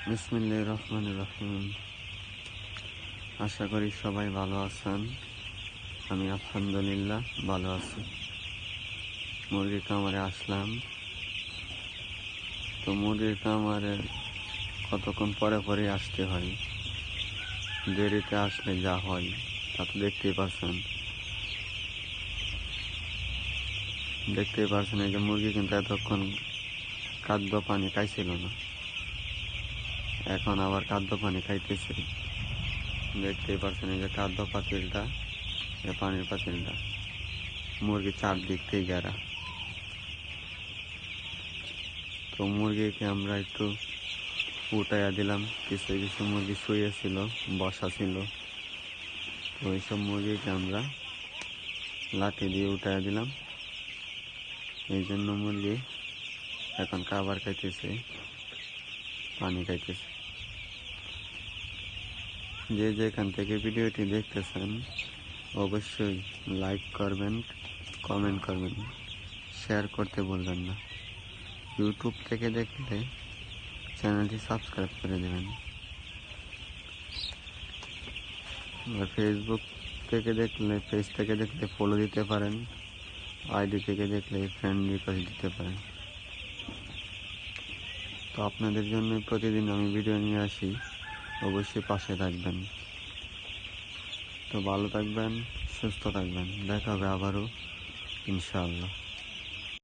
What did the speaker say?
বিসমিল্লাহির রহমানির রহিম। আশা করি সবাই ভালো আছেন। আমি আলহামদুলিল্লাহ ভালো আছি। মুরগির খামারে আসলাম। তো মুরগির খামারে কতক্ষণ পরে পরে আসতে হয়, দেরিতে আসলে যা হয় তা তো দেখতেই পাচ্ছেন। এই যে মুরগি কিন্তু এতক্ষণ খাদ্য পানি খাইছিল না, এখন আবার খাদ্য পানি খাইতেছে। দেখতেই পাচ্ছেন এই যে খাদ্য পাতিলটা, পানির পাতিলটা, মুরগি চারদিক থেকে ঘেরা। তো মুরগিকে আমরা একটু উঠাইয়া দিলাম। কিছু কিছু মুরগি শুয়েছিল, বসা ছিল। তো এইসব মুরগিকে আমরা লাঠি দিয়ে উঠাইয়া দিলাম। এই জন্য মুরগি এখন খাবার খাইতেছে, পানি খাইতেছে। যে যেখান থেকে ভিডিওটি দেখতেছেন অবশ্যই লাইক করবেন, কমেন্ট করবেন, শেয়ার করতে বলবেন না। ইউটিউব থেকে দেখলে চ্যানেলটি সাবস্ক্রাইব করে দেবেন। আর ফেসবুক থেকে দেখলে, পেজ থেকে দেখলে ফলো দিতে পারেন। আইডি থেকে দেখলে ফ্রেন্ড রিকোয়েস্ট দিতে পারেন। তো আপনাদের জন্য প্রতিদিন আমি ভিডিও নিয়ে আসি, অবশ্যই পাশে থাকবেন। তো ভালো থাকবেন, সুস্থ থাকবেন। দেখা হবে আবারও ইনশাআল্লাহ।